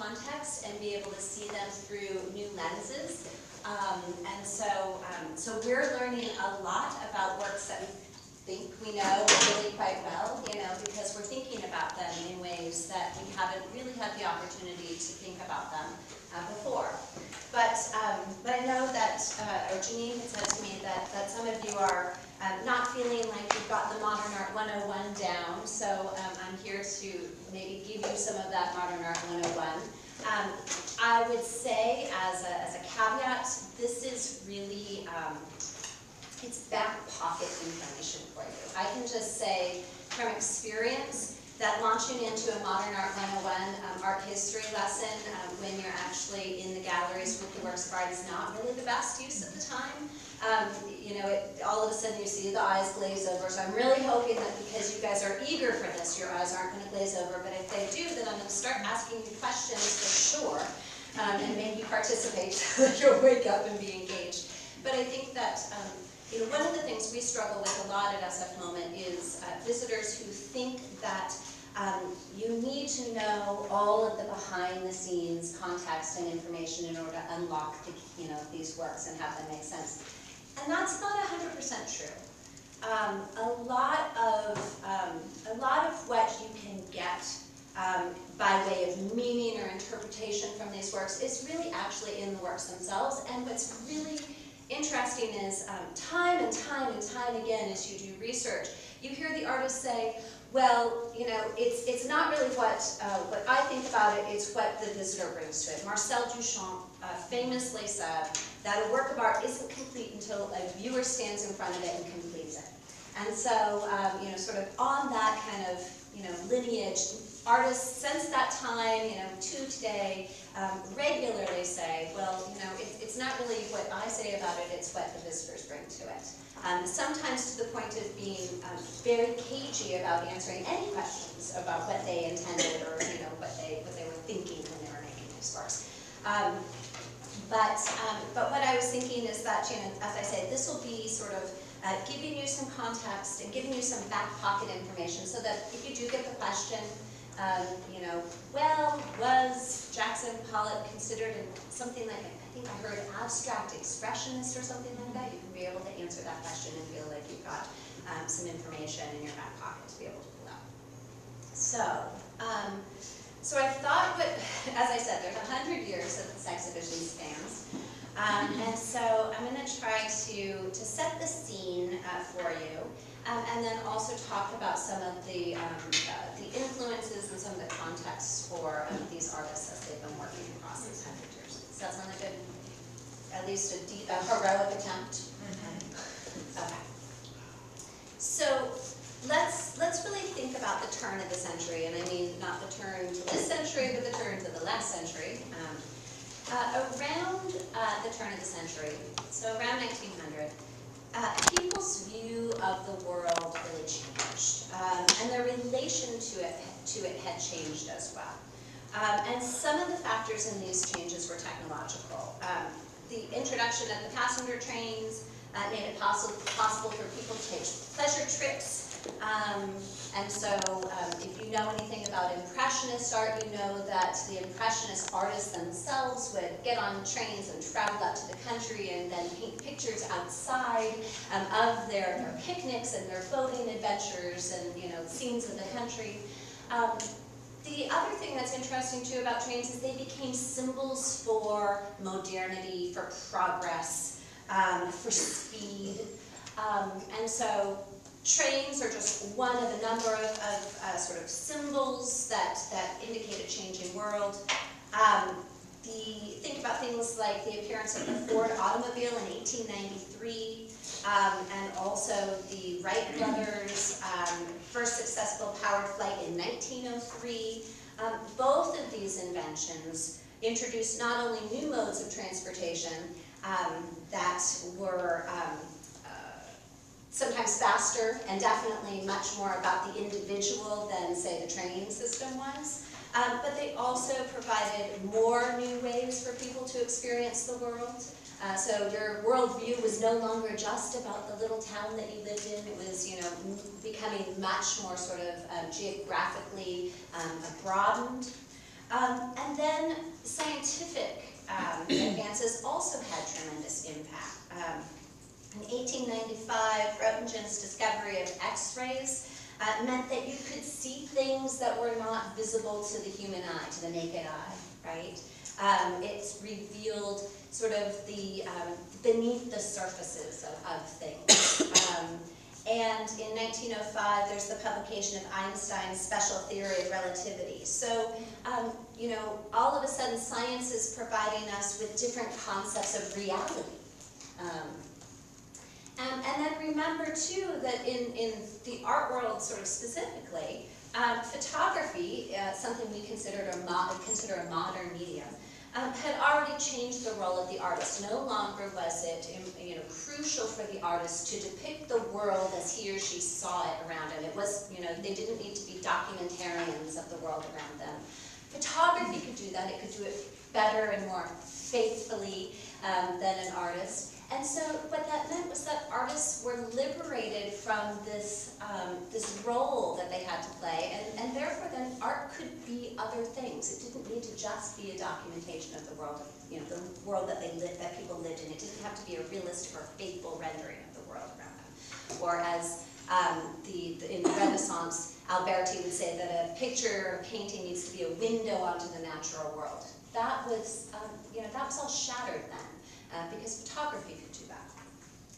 context and be able to see them through new lenses. So we're learning a lot about works that we think we know really quite well, because we're thinking about them in ways that we haven't really had the opportunity to think about them before. But I know that, or Janine had said to me that some of you are not feeling like you've got the Modern Art 101 down, so I'm here to maybe give you some of that Modern Art 101. I would say, as a caveat, this is really, it's back pocket information for you. I can just say from experience that launching into a Modern Art 101 art history lesson when you're actually in the galleries with the works of art is not really the best use of the time. All of a sudden you see the eyes glaze over, so I'm really hoping that because you guys are eager for this, your eyes aren't going to glaze over, but if they do, then I'm going to start asking you questions for sure, and make you participate so that you'll wake up and be engaged. But I think that one of the things we struggle with a lot at SFMOMA is visitors who think that you need to know all of the behind-the-scenes context and information in order to unlock these works and have them make sense. And that's not 100% true. A lot of what you can get by way of meaning or interpretation from these works is really actually in the works themselves. And what's really interesting is time and time and time again as you do research, you hear the artists say, well, it's not really what I think about it, it's what the visitor brings to it. Marcel Duchamp famously said that a work of art isn't complete until a viewer stands in front of it and completes it. And so, sort of on that kind of, lineage, artists since that time, to today, regularly say, well, it's not really what I say about it, it's what the visitors bring to it. Sometimes to the point of being very cagey about answering any questions about what they intended or what they were thinking when they were making these works. But what I was thinking is that, as I say, this will be sort of giving you some context and giving you some back pocket information so that if you do get the question, well, was Jackson Pollock considered something like, I think I heard abstract expressionist or something like that, you can be able to answer that question and feel like you've got some information in your back pocket to be able to pull out. So I thought, as I said, there's 100 years that this exhibition spans. And so I'm going to try to set the scene for you, and then also talk about some of the influences and some of the contexts for these artists as they've been working across these 100 years. Does that sound like at least a heroic attempt? Okay. So let's really think about the turn of the century, and I mean not the turn to this century, but the turn to the last century. Around the turn of the century, so around 1900, people's view of the world really changed, and their relation to it had changed as well. And some of the factors in these changes were technological. The introduction of the passenger trains made it possible for people to take pleasure trips. And so if you know anything about Impressionist art, you know that the Impressionist artists themselves would get on trains and travel out to the country and then paint pictures outside of their picnics and their boating adventures and scenes of the country. The other thing that's interesting too about trains is they became symbols for modernity, for progress, for speed, and so trains are just one of a number of sort of symbols that indicate a changing world. Think about things like the appearance of the Ford automobile in 1893, and also the Wright brothers' first successful powered flight in 1903. Both of these inventions introduced not only new modes of transportation that were sometimes faster and definitely much more about the individual than, say, the train system was. But they also provided more new ways for people to experience the world. So your worldview was no longer just about the little town that you lived in. It was, becoming much more sort of geographically broadened. And then scientific advances also had tremendous impact. In 1895, Röntgen's discovery of X-rays meant that you could see things that were not visible to the human eye, to the naked eye, right? It's revealed sort of the beneath the surfaces of things. And in 1905, there's the publication of Einstein's special theory of relativity. So, you know, all of a sudden, science is providing us with different concepts of reality. And then remember, too, that in the art world, sort of specifically, photography, something we consider a modern medium, had already changed the role of the artist. No longer was it, you know, crucial for the artist to depict the world as he or she saw it around him. It was, you know, they didn't need to be documentarians of the world around them. Photography could do that. It could do it better and more faithfully than an artist. And so what that meant was that artists were liberated from this, this role that they had to play, and therefore then art could be other things. It didn't need to just be a documentation of the world, you know, the world that that people lived in. It didn't have to be a realistic or faithful rendering of the world around them. Or as in the Renaissance, Alberti would say that a picture or a painting needs to be a window onto the natural world. That was, you know, that was all shattered then. Because photography could do that.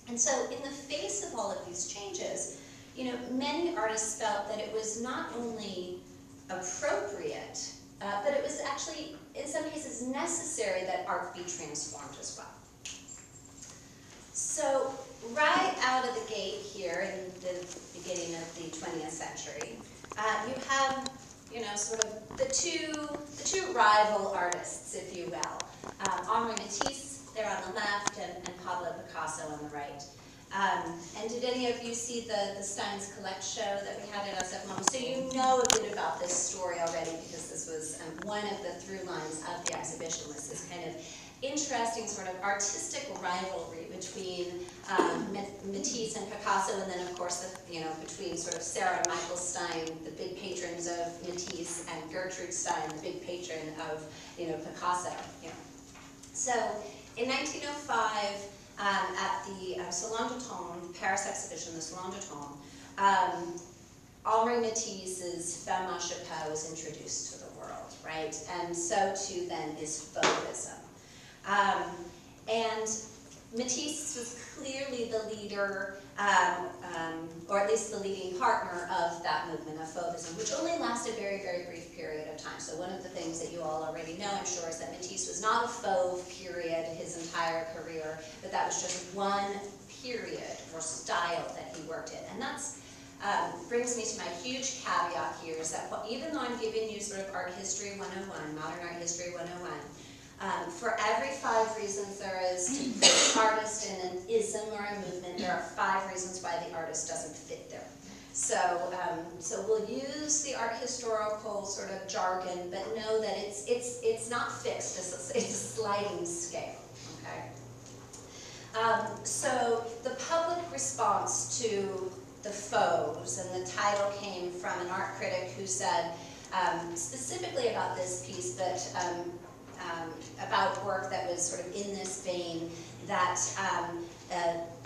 And so in the face of all of these changes, you know, many artists felt that it was not only appropriate, but it was actually, in some cases, necessary that art be transformed as well. So right out of the gate here in the beginning of the 20th century, you have, you know, sort of the two rival artists, if you will. Henri Matisse, there on the left, and Pablo Picasso on the right. And did any of you see the Steins Collect show that we had at SFMOMA? So you know a bit about this story already, because this was one of the through lines of the exhibition, was this kind of interesting sort of artistic rivalry between Matisse and Picasso, and then of course you know, between sort of Sarah and Michael Stein, the big patrons of Matisse, and Gertrude Stein, the big patron of, you know, Picasso. You know. So in 1905, at the Salon du Temps, Paris exhibition, the Salon du Temps, Henri Matisse's Femme à Chapeau is introduced to the world, right? And so too then is Fauvism. And Matisse was clearly the leader, or at least the leading partner of that movement of Fauvism, which only lasted a very, very brief period of time. So one of the things that you all already know, I'm sure, is that Matisse was not a Fauve period his entire career, but that was just one period or style that he worked in. And that's brings me to my huge caveat here, is that even though I'm giving you sort of art history 101, modern art history 101, for every 5 reasons there is to put an artist in an ism or a movement, there are 5 reasons why the artist doesn't fit there. So, so we'll use the art historical sort of jargon, but know that it's not fixed. It's a sliding scale. Okay. So the public response to the Fauves, and the title came from an art critic who said, specifically about this piece, but about work that was sort of in this vein, that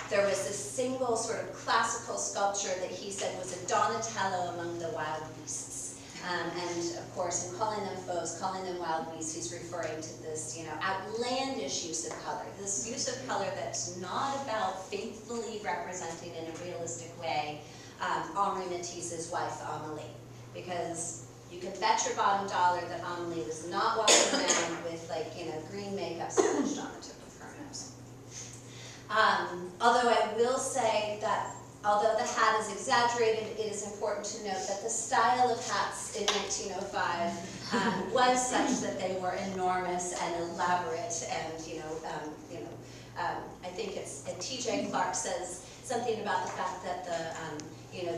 there was this single sort of classical sculpture that he said was a Donatello among the wild beasts. And of course, in calling them Fauves, calling them wild beasts, he's referring to this, you know, outlandish use of color. This use of color that's not about faithfully representing in a realistic way Henri Matisse's wife, Amélie. Because you can bet your bottom dollar that Amélie was not walking around with, like, you know, green makeup splashed on the tip of her nose. Although I will say that, although the hat is exaggerated, it is important to note that the style of hats in 1905 was such that they were enormous and elaborate, and I think it's, and T.J. Clark says something about the fact that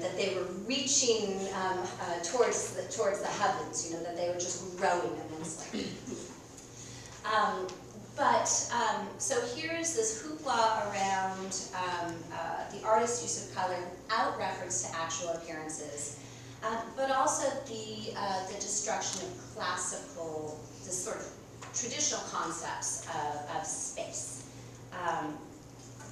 that they were reaching towards the heavens, that they were just growing immensely. So here's this hoopla around the artist's use of color without reference to actual appearances. but also the destruction of classical, the sort of traditional concepts of space.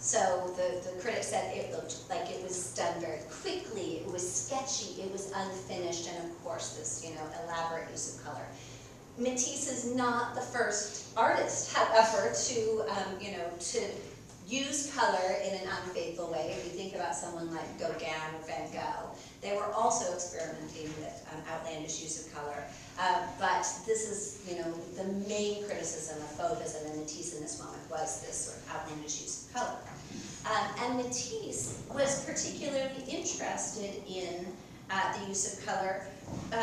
So the critic said it looked like it was done very quickly, it was sketchy, it was unfinished, and of course this, elaborate use of color. Matisse is not the first artist, however, to, to use color in an unfaithful way. If you think about someone like Gauguin or Van Gogh, they were also experimenting with outlandish use of color. But this is, the main criticism of Fauvism and Matisse in this moment was this sort of outlandish use of color. And Matisse was particularly interested in the use of color.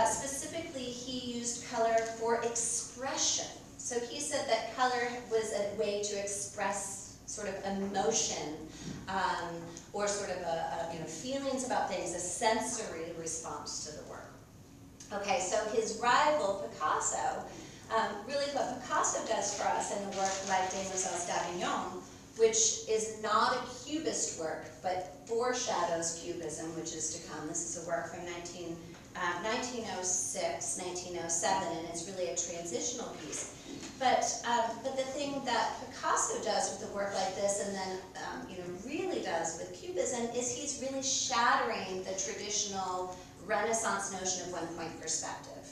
Specifically, he used color for expression. So he said that color was a way to express sort of emotion or sort of feelings about things, a sensory response to the work. Okay, so his rival, Picasso, really what Picasso does for us in the work like Demoiselles d'Avignon, which is not a Cubist work, but foreshadows Cubism, which is to come. This is a work from 1906, 1907, and it's really a transitional piece. But the thing that Picasso does with a work like this, and then really does with Cubism, is he's really shattering the traditional Renaissance notion of one-point perspective.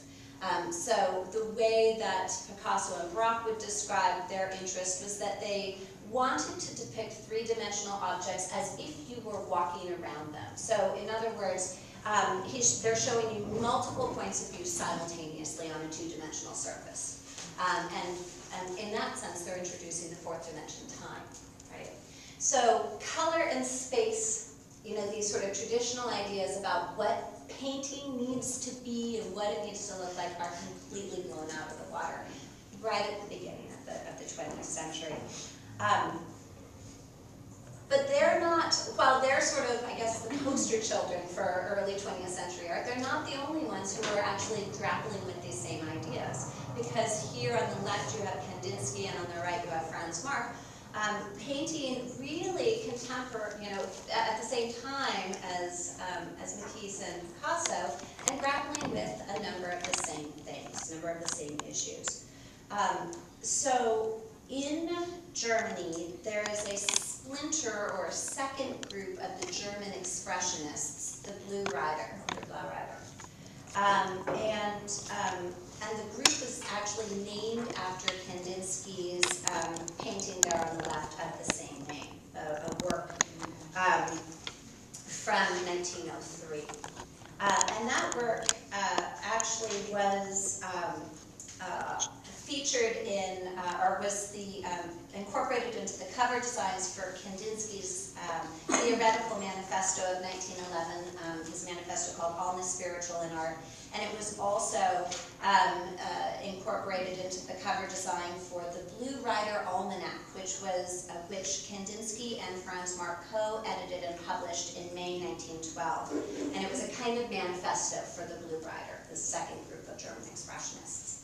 So the way that Picasso and Braque would describe their interest was that they wanted to depict three-dimensional objects as if you were walking around them. So in other words, they're showing you multiple points of view simultaneously on a two-dimensional surface. And in that sense, they're introducing the fourth dimension, time, right? So color and space, these sort of traditional ideas about what painting needs to be and what it needs to look like are completely blown out of the water right at the beginning of the 20th century. But they're not, while they're sort of, I guess, the poster children for early 20th century art, they're not the only ones who are actually grappling with these same ideas. Because here on the left you have Kandinsky and on the right you have Franz Marc, painting really contemporary, at the same time as Matisse and Picasso, and grappling with a number of the same things, a number of the same issues. So in Germany, there is a splinter or a second group of the German expressionists, the Blue Rider, or the Blau Rider. And the group is actually named after Kandinsky's painting there on the left of the same name, a work from 1903. And that work actually was featured in, or was incorporated into the cover designs for Kandinsky's theoretical manifesto of 1911, his manifesto called Allness Spiritual in Art. And it was also incorporated into the cover design for the Blue Rider Almanac, which Kandinsky and Franz Marc co-edited and published in May 1912. And it was a kind of manifesto for the Blue Rider, the second group of German expressionists.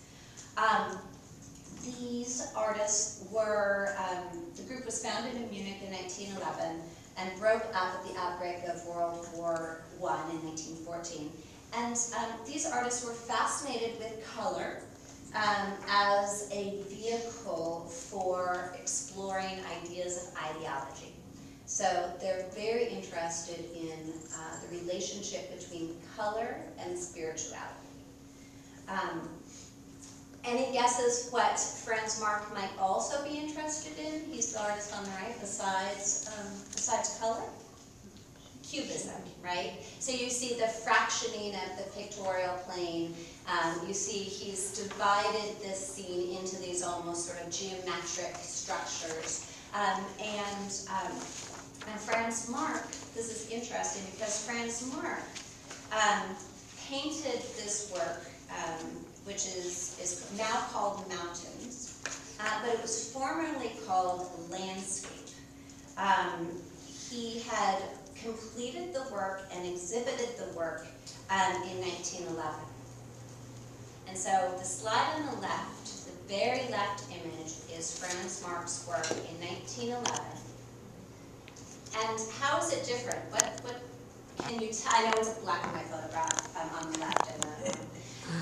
These artists were, the group was founded in Munich in 1911 and broke up at the outbreak of World War I in 1914. And these artists were fascinated with color as a vehicle for exploring ideas of ideology. So they're very interested in the relationship between color and spirituality. Any guesses what Franz Marc might also be interested in? He's the artist on the right, besides color? Cubism, right? So you see the fractioning of the pictorial plane. You see he's divided this scene into these almost sort of geometric structures. And Franz Marc, this is interesting because Franz Marc painted this work, which is now called Mountains, but it was formerly called Landscape. He had completed the work and exhibited the work in 1911. And so the slide on the left, the very left image, is Franz Marc's work in 1911. And how is it different? can you I know it's a black and white photograph on the left and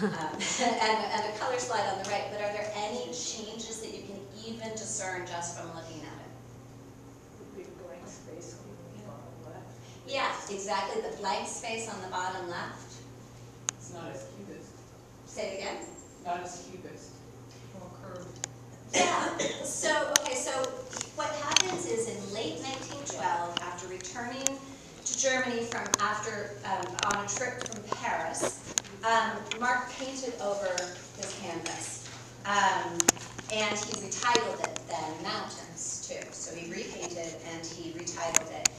a color slide on the right, but are there any changes that you can even discern just from looking at it? The big blank space on the bottom left. Yeah, exactly, the blank space on the bottom left. It's not as cubist. Say it again. Not as cubist. More curved. Yeah, so what happens is in late 1912, after returning to Germany on a trip from Paris, Mark painted over his canvas. And he retitled it then Mountains too. So he repainted and he retitled it.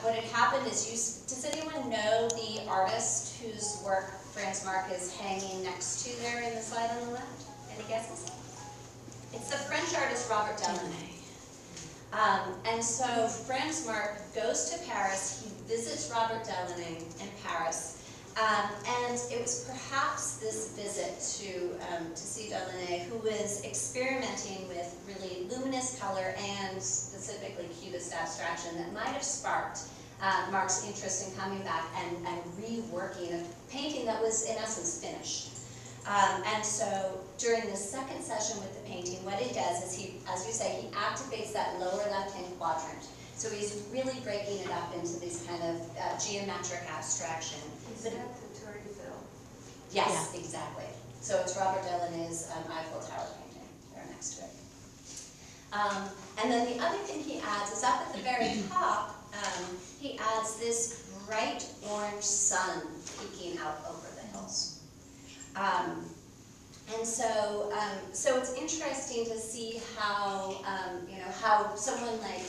What had happened is, does anyone know the artist whose work Franz Marc is hanging next to there in the slide on the left? Any guesses? It's the French artist Robert Delaunay. And so Franz Marc goes to Paris, he visits Robert Delaunay in Paris, and it was perhaps this visit to see Delaunay who was experimenting with really luminous color and specifically cubist abstraction that might have sparked Marc's interest in coming back and reworking a painting that was in essence finished. And so during the second session with the painting, what he does is he, as you say, he activates that lower left-hand quadrant. So he's really breaking it up into these kind of geometric abstraction. Is that the Tour Eiffel? Yes, yeah. Exactly. So it's Robert Delaunay's Eiffel Tower painting there next to it. And then the other thing he adds is up at the very top, he adds this bright orange sun peeking out over the hills. And so it's interesting to see how how someone like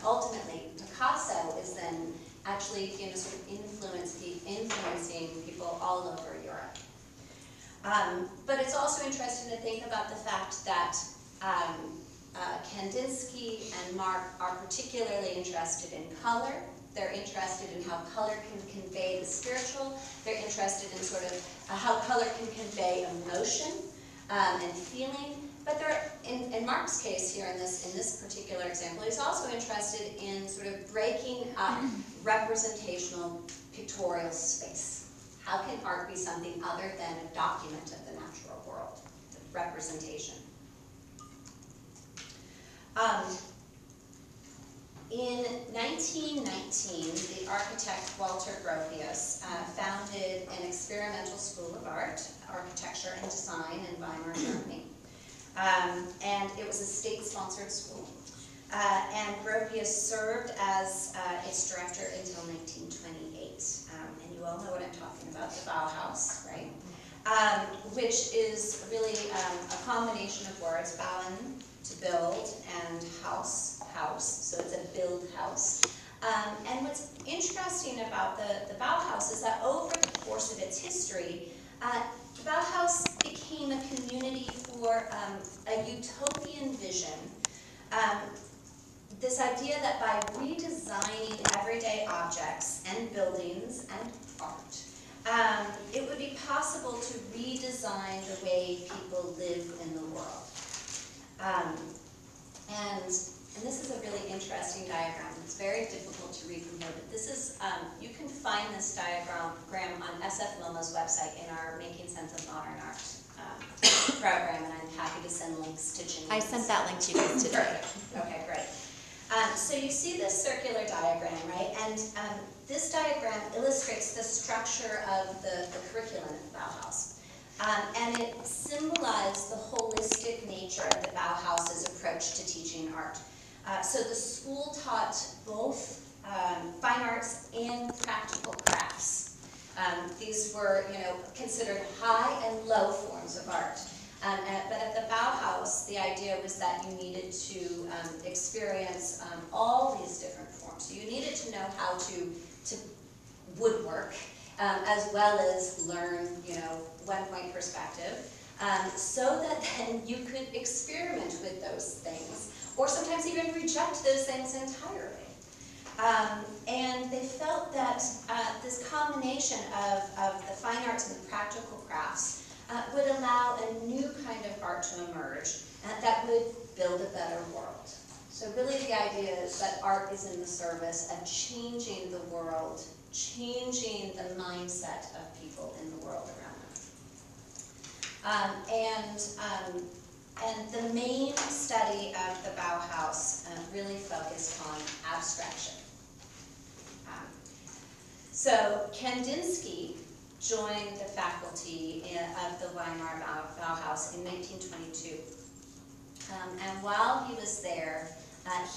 ultimately Picasso is then actually sort of influencing people all over Europe. But it's also interesting to think about the fact that Kandinsky and Marc are particularly interested in color. They're interested in how color can convey the spiritual. They're interested in sort of how color can convey emotion and feeling. But they're, in Marc's case here in this particular example, he's also interested in sort of breaking up representational pictorial space. How can art be something other than a document of the natural world, the representation? In 1919, the architect Walter Gropius founded an experimental school of art, architecture and design in Weimar, Germany. And it was a state-sponsored school. And Gropius served as its director until 1928. And you all know what I'm talking about, the Bauhaus, right? Which is really a combination of words, bauen, to build, and house, so it's a build house. And what's interesting about the Bauhaus is that over the course of its history, the Bauhaus became a community for a utopian vision. This idea that by redesigning everyday objects and buildings and art, it would be possible to redesign the way people live in the world. And this is a really interesting diagram. It's very difficult to read from here, but this is, you can find this diagram on SFMOMA's website in our Making Sense of Modern Art program, and I'm happy to send links to Janine. I sent that link to you guys today. Okay, great. So you see this circular diagram, right? And this diagram illustrates the structure of the curriculum at the Bauhaus. And it symbolized the holistic nature of the Bauhaus's approach to teaching art. So the school taught both fine arts and practical crafts. These were, considered high and low forms of art. But at the Bauhaus, the idea was that you needed to experience all these different forms. So you needed to know how to woodwork, as well as learn, one-point perspective, so that then you could experiment with those things, or sometimes even reject those things entirely. And they felt that this combination of the fine arts and the practical crafts would allow a new kind of art to emerge that would build a better world. So really the idea is that art is in the service of changing the world, changing the mindset of people in the world around them. And the main study of the Bauhaus really focused on abstraction. So Kandinsky joined the faculty of the Weimar Bauhaus in 1922. And while he was there,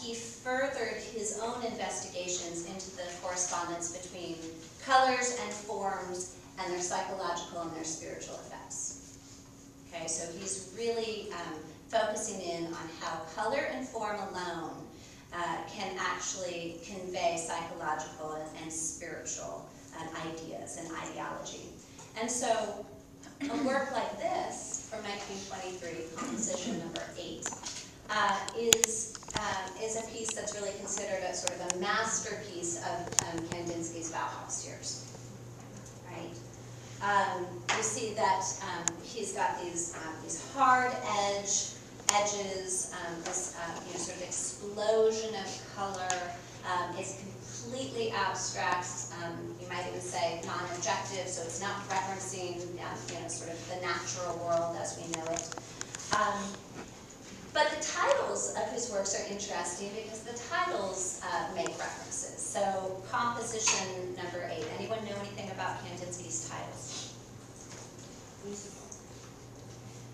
he furthered his own investigations into the correspondence between colors and forms and their psychological and their spiritual effects. Okay, so he's really focusing in on how color and form alone can actually convey psychological and spiritual ideas and ideology. And so a work like this from 1923, composition number 8, is a piece that's really considered a sort of a masterpiece of Kandinsky's Bauhaus years. Right? You see that he's got these hard edges, this sort of explosion of color. It's completely abstract. You might even say non-objective, so it's not referencing sort of the natural world as we know it. But the titles of his works are interesting because the titles make references. So composition number 8. Anyone know anything about Kandinsky's titles?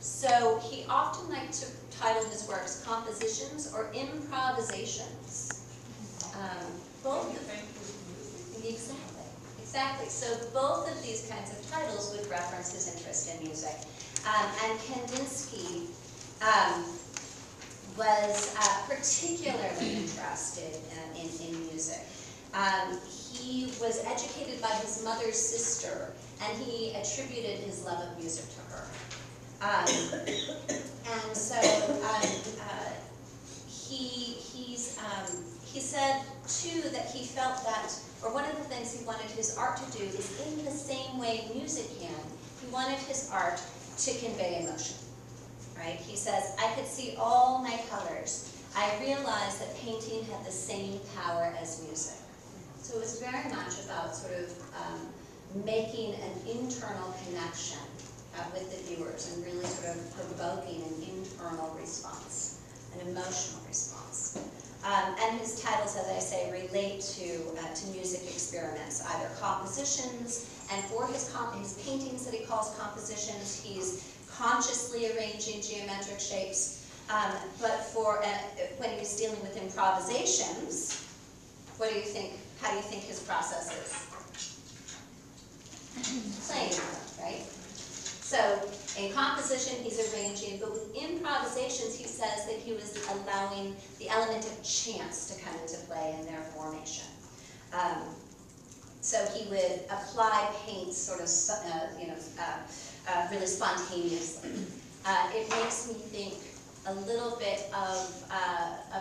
So he often liked to title his works compositions or improvisations. Exactly. So both of these kinds of titles would reference his interest in music. And Kandinsky was particularly interested in music. He was educated by his mother's sister, and he attributed his love of music to her. And so he said too that he felt that, or one of the things he wanted his art to do is in the same way music can, he wanted his art to convey emotion. Right? He says, I could see all my colors. I realized that painting had the same power as music. So it was very much about sort of making an internal connection with the viewers and really sort of provoking an internal response, an emotional response. And his titles, as I say, relate to music experiments, either compositions, and for his paintings that he calls compositions, he's consciously arranging geometric shapes, but for when he's dealing with improvisations, what do you think? How do you think his process is? Playing, right? So in composition, he's arranging, but with improvisations, he says that he was allowing the element of chance to come into play in their formation. So he would apply paints sort of, really spontaneously. It makes me think a little bit of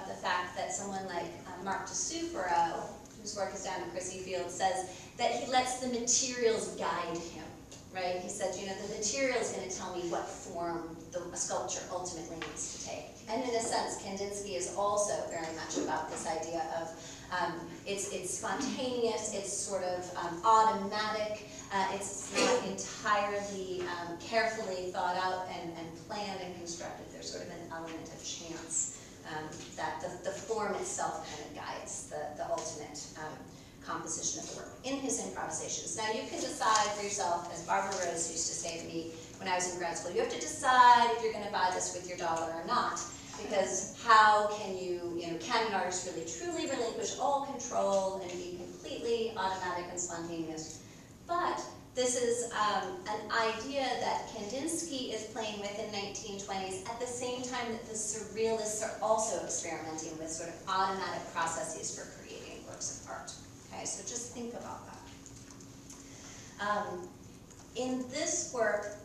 the fact that someone like Mark DeSufero, whose work is down in Crissy Field, says that he lets the materials guide him, right? He said, the material is going to tell me what form a sculpture ultimately needs to take. And in a sense, Kandinsky is also very much about this idea of it's spontaneous, it's sort of automatic, it's not entirely carefully thought out and planned and constructed. There's sort of an element of chance that the form itself kind of guides the ultimate composition of the work in his improvisations. Now you can decide for yourself, as Barbara Rose used to say to me when I was in grad school, you have to decide if you're going to buy this with your dollar or not. Because how can can an artist really truly relinquish all control and be completely automatic and spontaneous? But this is an idea that Kandinsky is playing with in 1920s at the same time that the surrealists are also experimenting with sort of automatic processes for creating works of art. Okay, so just think about that. In this work,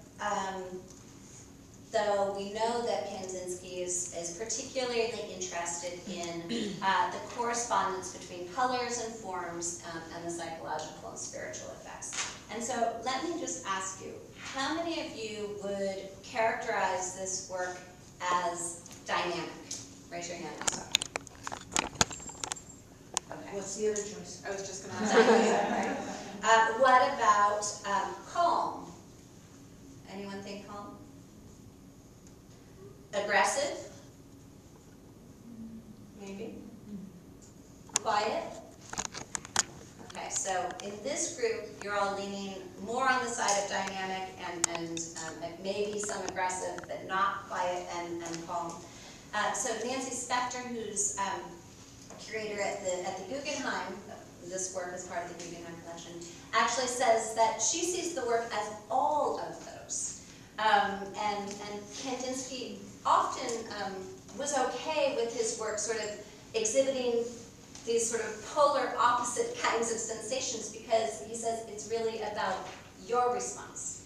though we know that Kandinsky is particularly interested in the correspondence between colors and forms and the psychological and spiritual effects. And so let me just ask you, how many of you would characterize this work as dynamic? Raise your hand, I'm sorry. Okay. What's the other choice? I was just gonna ask. What about calm? Anyone think calm? Aggressive? Maybe? Quiet? Okay, so in this group, you're all leaning more on the side of dynamic and maybe some aggressive, but not quiet and calm. So Nancy Spector, who's curator at the Guggenheim, this work is part of the Guggenheim collection, actually says that she sees the work as all of those. And Kandinsky often was okay with his work sort of exhibiting these sort of polar opposite kinds of sensations, because he says it's really about your response.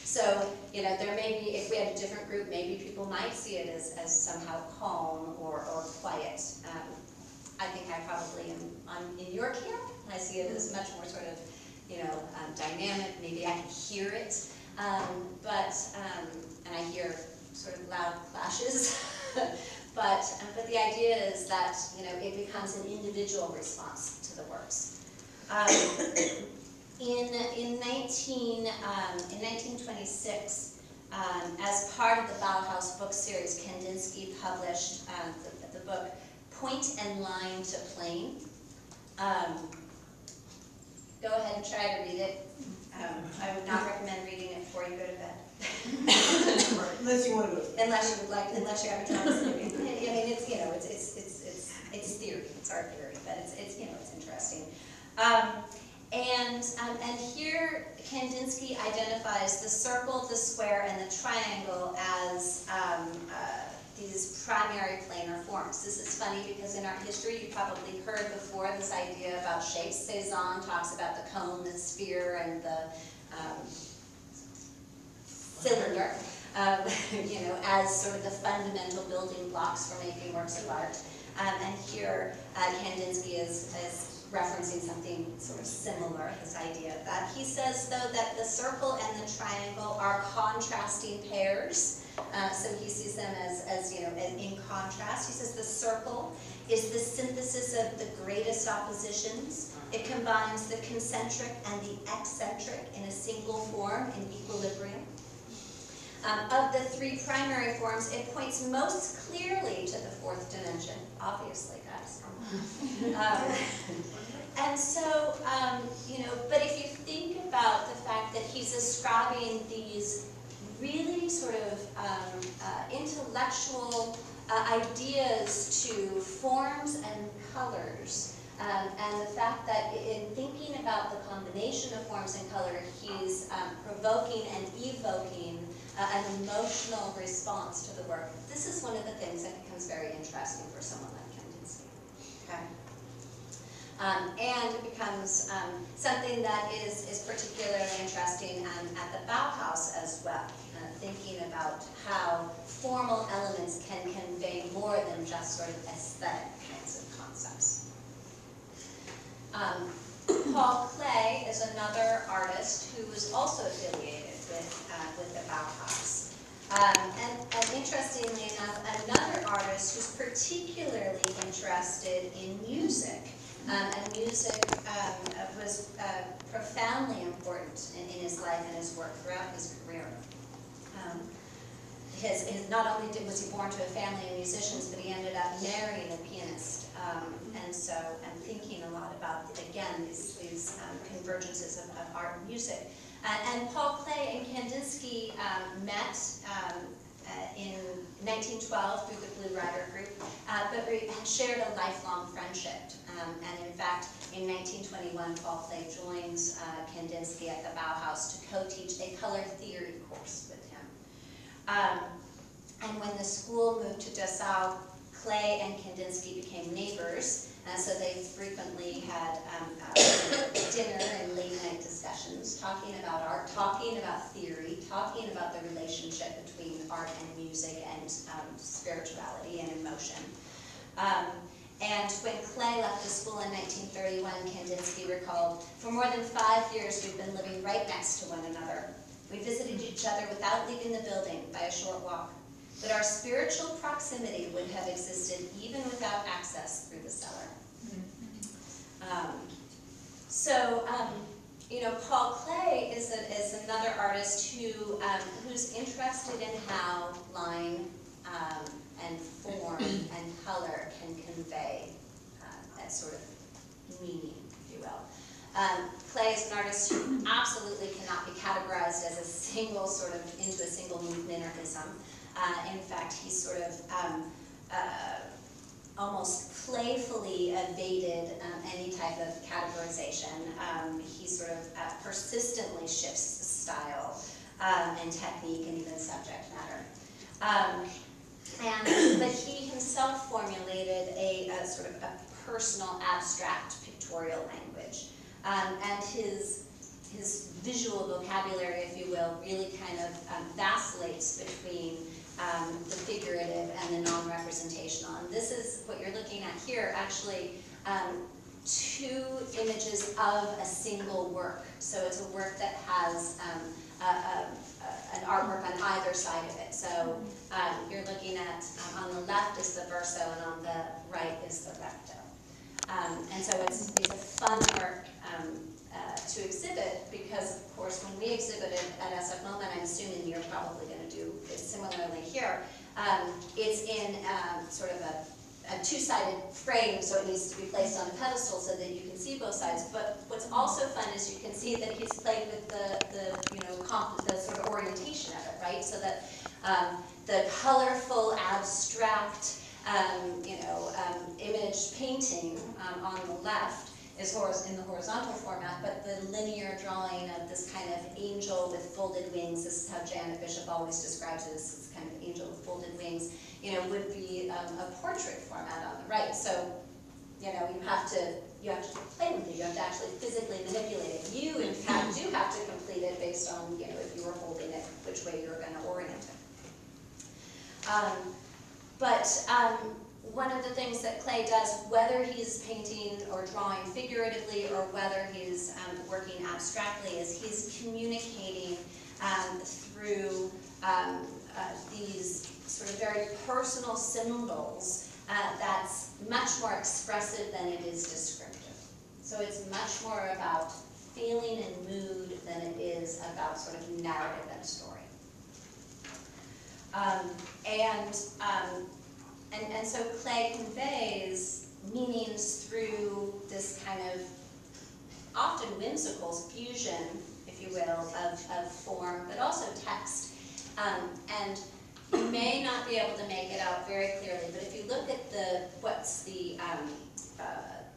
So, you know, there may be, if we had a different group, maybe people might see it as somehow calm or quiet. I think I probably I'm in your camp. I see it as much more sort of, you know, dynamic. Maybe I can hear it, and I hear sort of loud clashes. But the idea is that, you know, it becomes an individual response to the works. In 1926, as part of the Bauhaus book series, Kandinsky published the book Point and Line to Plane. Go ahead and try to read it. I would not recommend reading it before you go to bed. Unless you want to go. Unless you would like, unless you're having trouble sleeping. I mean, it's, you know, it's theory, it's art theory, but it's you know, it's interesting. And here Kandinsky identifies the circle, the square, and the triangle as these primary planar forms. This is funny because in art history you probably heard before this idea about shapes. Cezanne talks about the cone, the sphere, and the cylinder, you know, as sort of the fundamental building blocks for making works of art. And here Kandinsky is referencing something sort of similar, this idea of that. He says, though, that the circle and the triangle are contrasting pairs. So he sees them as you know, in contrast. He says the circle is the synthesis of the greatest oppositions. It combines the concentric and the eccentric in a single form in equilibrium. Of the three primary forms, it points most clearly to the fourth dimension, obviously, guys. And so, you know, but if you think about the fact that he's ascribing these really sort of intellectual ideas to forms and colors, and the fact that in thinking about the combination of forms and color, he's provoking and evoking an emotional response to the work. This is one of the things that becomes very interesting for someone like Kandinsky. Okay? And it becomes something that is particularly interesting at the Bauhaus as well, thinking about how formal elements can convey more than just sort of aesthetic kinds of concepts. Paul Klee is another artist who was also affiliated with the Bauhaus. And interestingly enough, another artist who's particularly interested in music. And music was profoundly important in his life and his work throughout his career. Not only was he born to a family of musicians, but he ended up marrying a pianist. And so I'm thinking a lot about, again, these convergences of art and music. And Paul Klee and Kandinsky met in 1912 through the Blue Rider Group, but had shared a lifelong friendship. And in fact, in 1921, Paul Klee joins Kandinsky at the Bauhaus to co-teach a color theory course with him. And when the school moved to Dessau, Klee and Kandinsky became neighbors, so they frequently had dinner and late-night discussions, talking about art, talking about theory, talking about the relationship between art and music and spirituality and emotion. And when Klee left the school in 1931, Kandinsky recalled, "For more than 5 years we've been living right next to one another. We visited each other without leaving the building by a short walk. that our spiritual proximity would have existed even without access through the cellar. Paul Klee is another artist who's interested in how line and form and color can convey that sort of meaning, if you will. Klee is an artist who absolutely cannot be categorized as into a single movement or ism. In fact, he's sort of almost playfully evaded any type of categorization. He sort of persistently shifts style and technique and even subject matter. But he himself formulated a sort of a personal abstract pictorial language. And his visual vocabulary, if you will, really kind of vacillates between the figurative and the non-representational. And this is what you're looking at here, actually two images of a single work. So it's a work that has an artwork on either side of it. So you're looking at, on the left is the verso and on the right is the recto. And so it's a fun work to exhibit because, of course, when we exhibit it at SFMOMA, and I'm assuming you're probably going to do it similarly here, it's in sort of a two-sided frame, so it needs to be placed on a pedestal so that you can see both sides. But what's also fun is you can see that he's played with the sort of orientation of it, right? So that the colorful, abstract, image painting on the left is in the horizontal format, but the linear drawing of this kind of angel with folded wings, this is how Janet Bishop always describes it, as this kind of angel with folded wings, would be a portrait format on the right. So, you have to play with it. You have to actually physically manipulate it. You, in fact, do have to complete it based on, if you were holding it, which way you're going to orient it. One of the things that Klee does, whether he's painting or drawing figuratively or whether he's working abstractly, is he's communicating through these sort of very personal symbols that's much more expressive than it is descriptive. So it's much more about feeling and mood than it is about sort of narrative and story. And so Klee conveys meanings through this kind of often whimsical fusion, if you will, of form, but also text. And you may not be able to make it out very clearly, but if you look at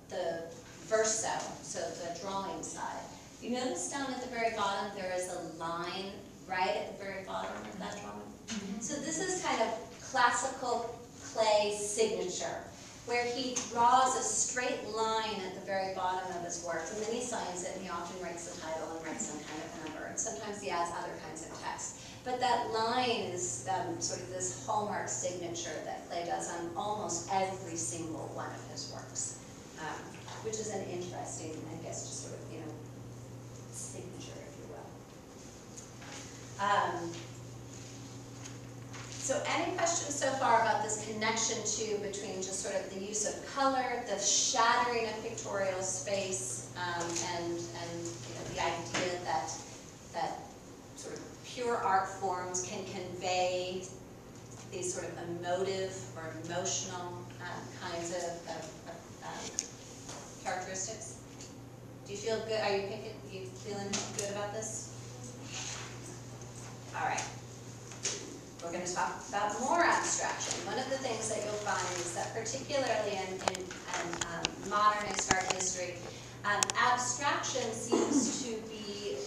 the verso, so the drawing side, you notice down at the very bottom there is a line right at the very bottom of that drawing. Mm-hmm. So this is kind of classical Klee signature, where he draws a straight line at the very bottom of his work, and then he signs it, and he often writes the title and writes some kind of number, and sometimes he adds other kinds of text. But that line is sort of this hallmark signature that Klee does on almost every single one of his works, which is an interesting, I guess, just sort of, signature, if you will. So any questions so far about this connection between just sort of the use of color, the shattering of pictorial space, and the idea that sort of pure art forms can convey these sort of emotive or emotional kinds of characteristics? Do you feel good? Are you feeling good about this? All right. We're going to talk about more abstraction. One of the things that you'll find is that particularly in modernist art history, abstraction seems to be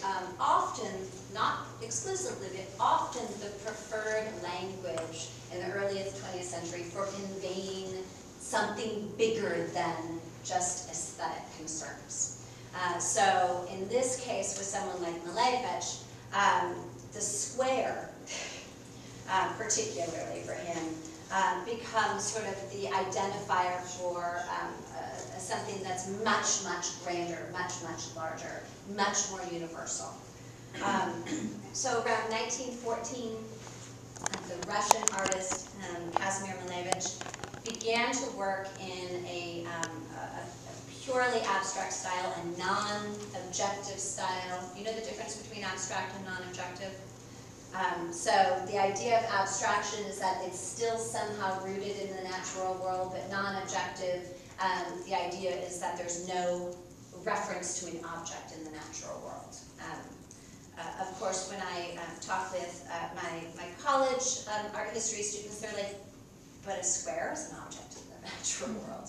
often, not exclusively, but often the preferred language in the early 20th century for conveying something bigger than just aesthetic concerns. So in this case, with someone like Malevich, the square, particularly for him, becomes sort of the identifier for something that's much, much grander, much, much larger, much more universal. So around 1914, the Russian artist Kazimir Malevich, began to work in a purely abstract style, a non-objective style. You know the difference between abstract and non-objective? So the idea of abstraction is that it's still somehow rooted in the natural world, but non-objective, the idea is that there's no reference to an object in the natural world. Of course, when I talk with my college art history students, they're like, but a square is an object in the natural world.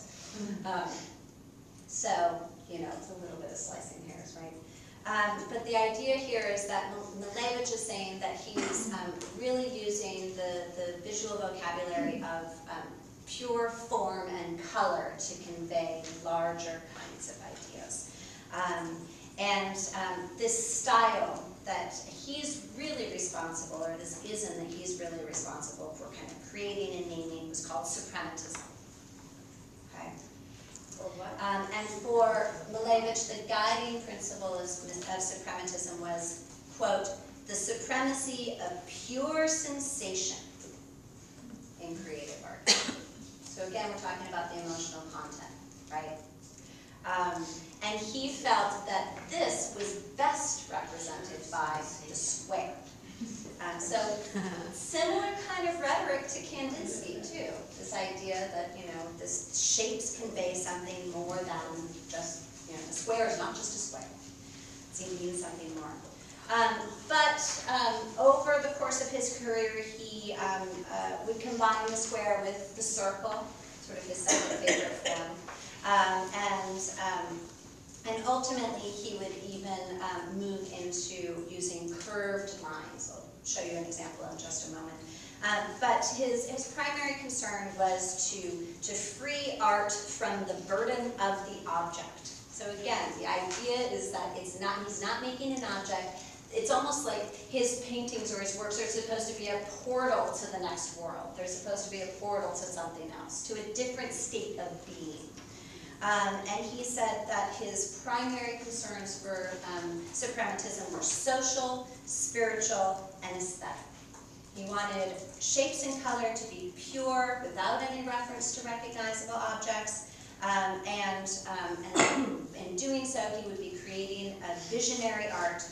So, you know, it's a little bit of slicing hairs, right? But the idea here is that Malevich is saying that he's really using the visual vocabulary of pure form and color to convey larger kinds of ideas. This style that he's really responsible, or this ism that he's really responsible for kind of creating and naming, was called suprematism. Okay? And for Malevich, the guiding principle of suprematism was, quote, the supremacy of pure sensation in creative art. So again, we're talking about the emotional content, right? And he felt that this was best represented by the square. So similar kind of rhetoric to Kandinsky too. This idea that, you know, this shapes convey something more than just, you know, a square is not just a square. It means something more. But over the course of his career, he would combine the square with the circle, sort of his second favorite form. And ultimately, he would even move into using curved lines. I'll show you an example in just a moment. But his primary concern was to free art from the burden of the object. So again, the idea is that he's not making an object. It's almost like his paintings or his works are supposed to be a portal to the next world. They're supposed to be a portal to something else, to a different state of being. And he said that his primary concerns for suprematism were social, spiritual, and aesthetic. He wanted shapes and color to be pure, without any reference to recognizable objects, and in doing so, he would be creating a visionary art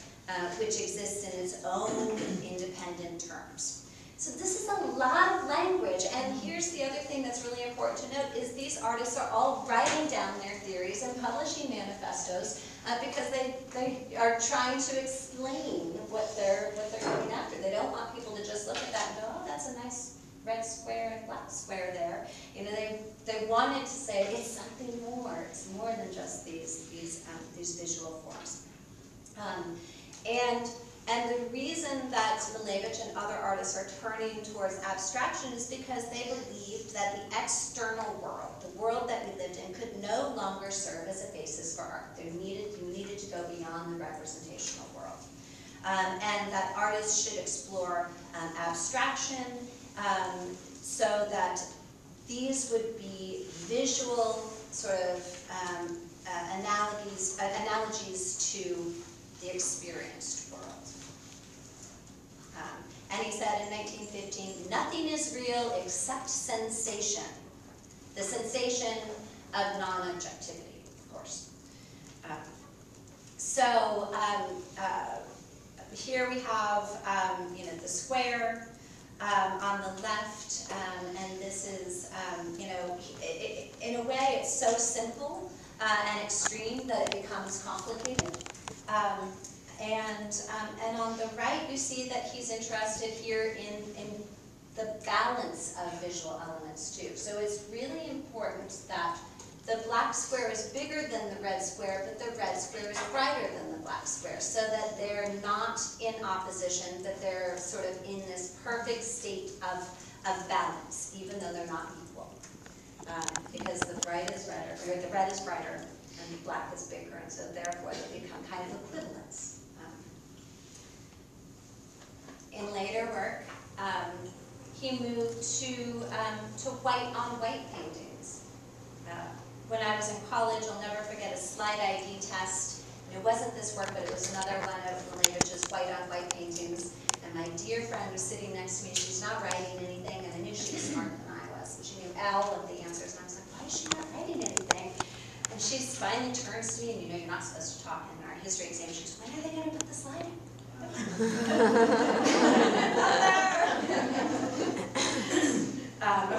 which exists in its own independent terms. So this is a lot of language, and here's the other thing that's really important to note is these artists are all writing down their theories and publishing manifestos because they are trying to explain what they're going after. They don't want people to just look at that and go, oh, that's a nice red square and black square there. You know, they wanted to say it's something more. It's more than just these visual forms. And the reason that Malevich and other artists are turning towards abstraction is because they believed that the external world, the world that we lived in, could no longer serve as a basis for art. You needed to go beyond the representational world. And that artists should explore abstraction so that these would be visual sort of analogies to the experienced world. And he said in 1915, nothing is real except sensation. The sensation of non-objectivity, of course. Here we have, you know, the square on the left, and this is, you know, in a way it's so simple and extreme that it becomes complicated. And on the right, you see that he's interested here in the balance of visual elements too. So it's really important that the black square is bigger than the red square, but the red square is brighter than the black square, so that they're not in opposition, that they're sort of in this perfect state of balance, even though they're not equal. Because the red is brighter and the black is bigger, and so therefore they become kind of equivalents. In later work, he moved to white-on-white paintings. When I was in college, I'll never forget a slide ID test. And it wasn't this work, but it was another one of Malevich's white-on-white paintings. And my dear friend was sitting next to me, she's not writing anything, and I knew she was smarter than I was, and she knew all of the answers, and I was like, why is she not writing anything? And she finally turns to me, and you know you're not supposed to talk in our history exam, she goes, when are they going to put the slide in?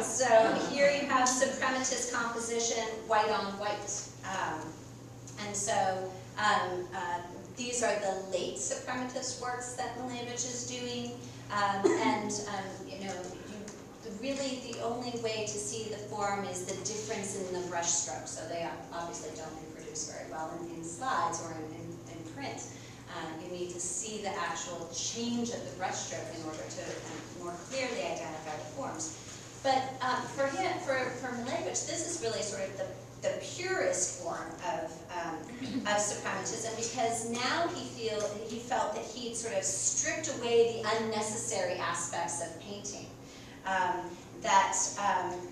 So here you have suprematist composition, white on white. And so these are the late suprematist works that Malevich is doing. You know, really the only way to see the form is the difference in the brush stroke. So they obviously don't reproduce very well in slides or in print. You need to see the actual change of the brush stroke in order to more clearly identify the forms. But for Malevich, this is really sort of the purest form of suprematism, because now he felt that he'd sort of stripped away the unnecessary aspects of painting.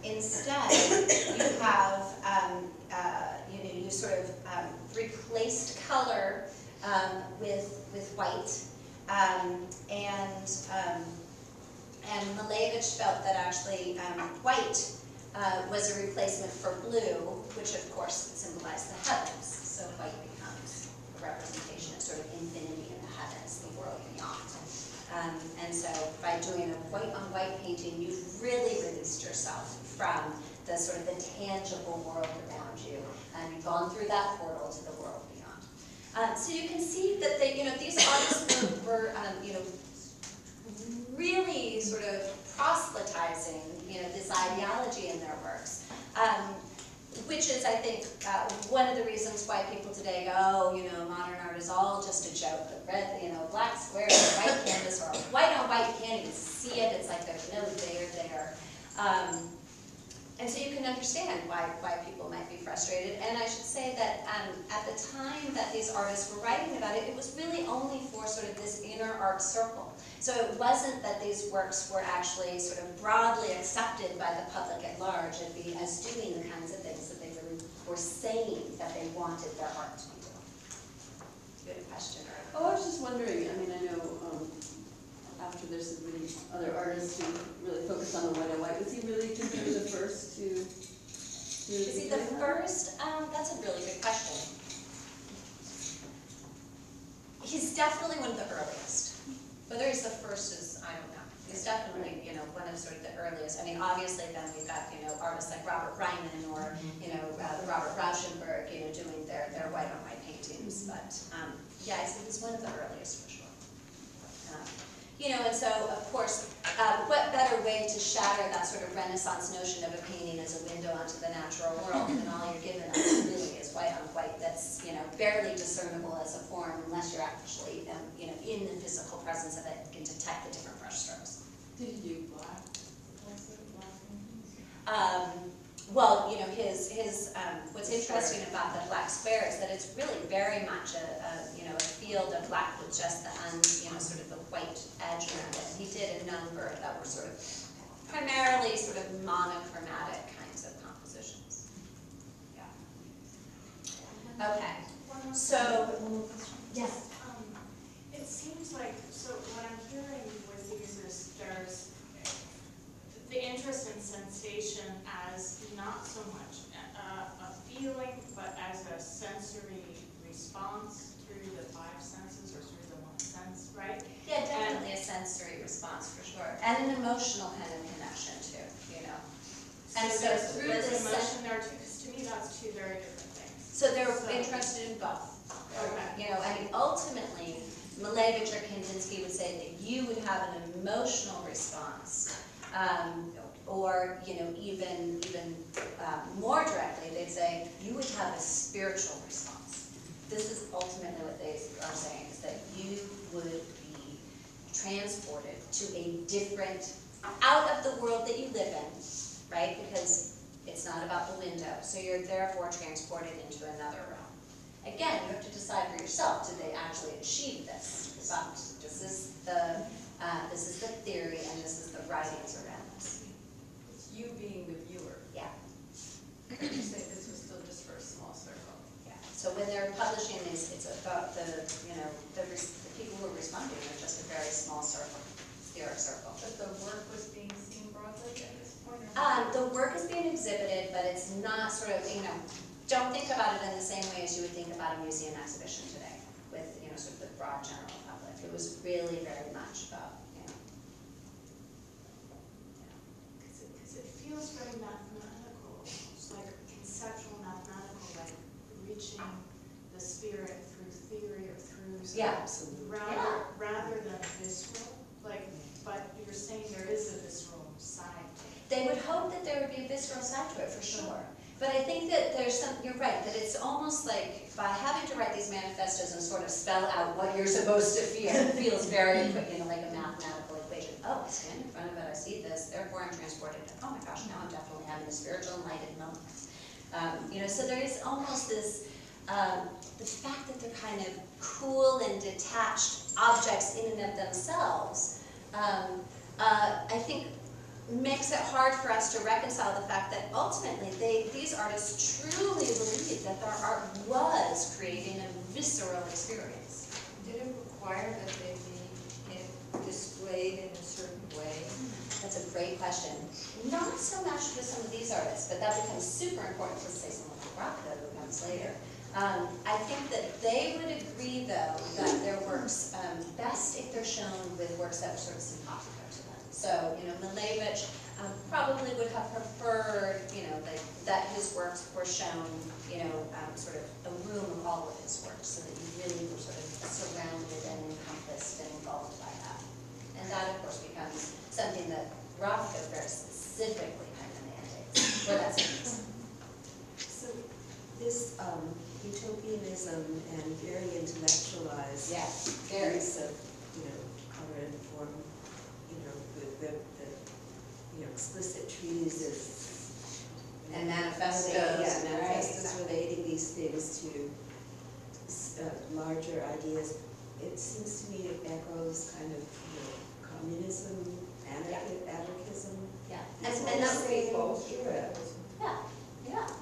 Instead you have you sort of replaced color with white, and Malevich felt that actually white was a replacement for blue, which of course symbolized the heavens. So white becomes a representation of sort of infinity in the heavens, the world beyond. And so by doing a white-on-white painting, you've really released yourself from the sort of the tangible world around you, and you've gone through that portal to the world beyond. So you can see that these artists were really sort of proselytizing this ideology in their works, which is, I think, one of the reasons why people today go, oh, modern art is all just a joke. The red, black square, white canvas, or white on white, you can't even see it. It's like there's no there. And so you can understand why people might be frustrated. And I should say that at the time that these artists were writing about it, it was really only for sort of this inner art circle. So it wasn't that these works were actually sort of broadly accepted by the public at large as doing the kinds of things that they really were saying that they wanted their art to be doing. Good question. Oh, I was just wondering, I mean, I know after there's some really other artists who really focus on the white on white, was he really considered the first to Is he the first? That's a really good question. He's definitely one of the earliest. Whether he's the first is, I don't know. He's definitely, one of sort of the earliest. I mean, obviously then we've got, artists like Robert Ryman or, Robert Rauschenberg, doing their white on white paintings. But, yeah, he's one of the earliest for sure. And so, of course, what better way to shatter that sort of Renaissance notion of a painting as a window onto the natural world than all you're given us really is white on white that's, barely discernible as a form unless you're actually, in the physical presence of it and can detect the different brush strokes. Did he do black? Well, what's interesting about the black square is that it's really very much a field of black with just the sort of the white edge around it. He did a number that were sort of primarily sort of monochromatic kinds of compositions. Yeah. Okay. So, yes. It seems like, so what I'm hearing with these is there's the interest in sensation as not so much a feeling, but as a sensory response through the five senses or through the one sense, right? Yeah, definitely a sensory response for sure. And an emotional kind of connection too, And so through there's this emotion there too, because to me that's two very different things. So they're interested in both. Okay. I mean, ultimately, Malevich or Kandinsky would say that you would have an emotional response, or even more directly, they'd say you would have a spiritual response. This is ultimately what they are saying, is that you would be transported to a different, out of the world that you live in, right? Because it's not about the window, so you're therefore transported into another realm. Again, you have to decide for yourself, did they actually achieve this? But this is the theory, and this is the writings around this. It's you being the viewer. Yeah. You say this was still just for a small circle. Yeah. So when they're publishing these, it's about the people who are responding, they're just a very small circle, spheric circle. But the work was being seen broadly at this point? The work is being exhibited, but it's not sort of, don't think about it in the same way as you would think about a museum exhibition today with, sort of the broad general public. It was really very much about, Because it feels very mathematical, almost like conceptual mathematical, like reaching the spirit through theory or through rather than visceral. But you're saying there is a visceral side to it. They would hope that there would be a visceral side to it, for sure. But I think that you're right, that it's almost like by having to write these manifestos and sort of spell out what you're supposed to feel, it feels very, like a mathematical equation. Oh, I stand in front of it, I see this, therefore I'm transported. Oh my gosh, now I'm definitely having a spiritual enlightened moment. So there is almost this, the fact that they're kind of cool and detached objects in and of themselves, I think makes it hard for us to reconcile the fact that ultimately these artists truly believed that their art was creating a visceral experience. Did it require that they be displayed in a certain way? That's a great question. Not so much with some of these artists, but that becomes super important to say someone like Rothko who comes later. I think that they would agree, though, that their works best if they're shown with works that were sort of simpatico to them. So, Malevich probably would have preferred, that his works were shown, sort of a room of all of his works, so that you really were sort of surrounded and encompassed and engulfed by that. And that, of course, becomes something that Rothko very specifically kind of mandates, or that's it. So this utopianism and very intellectualized very. use of, color and form, the explicit treatises And manifestos. manifestos relating these things to larger ideas. It seems to me it echoes kind of communism, anarchism. Yeah. And that's the same era. Yeah.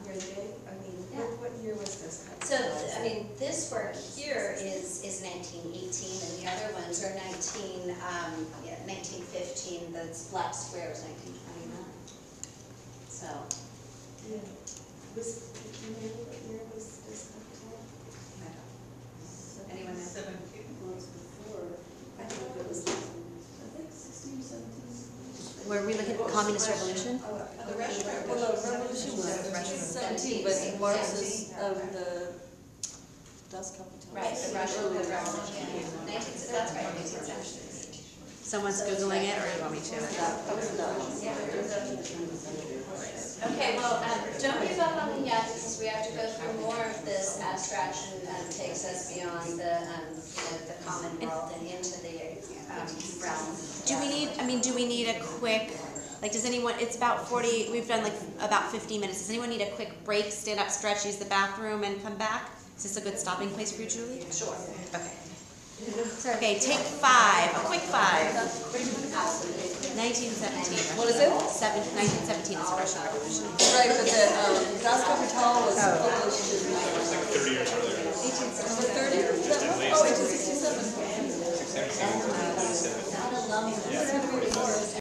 Were they? I mean, Yeah. what year was this? So, this work here is 1918, and the other ones are 1915. The Black Square was 1929. So. Yeah. Do you remember what year was this? Anyone know? 17 months before. I thought it was. I think 16, 17. Were we looking at Communist Revolution? The Russian Well, no, revolution was 17, but Marxist of the Das Kapital. Right, the Russian Revolution. 19th, that's right, 19th century. Someone's Googling it, or you want me to? Okay, well, don't give up on me yet, because we have to go through more of this abstraction that takes us beyond the common world and into the realm. Do we need a quick, does anyone, it's about 40, we've done about 50 minutes. Does anyone need a quick break, stand up, stretch, use the bathroom, and come back? Is this a good stopping place for you, Julie? Sure. Okay. Okay, take 5, a quick 5. 1917. What is it? 1917 is the Russian Revolution. Right, but the Das Kapital was published in 30 years earlier. 1860. 30? Oh, 1860.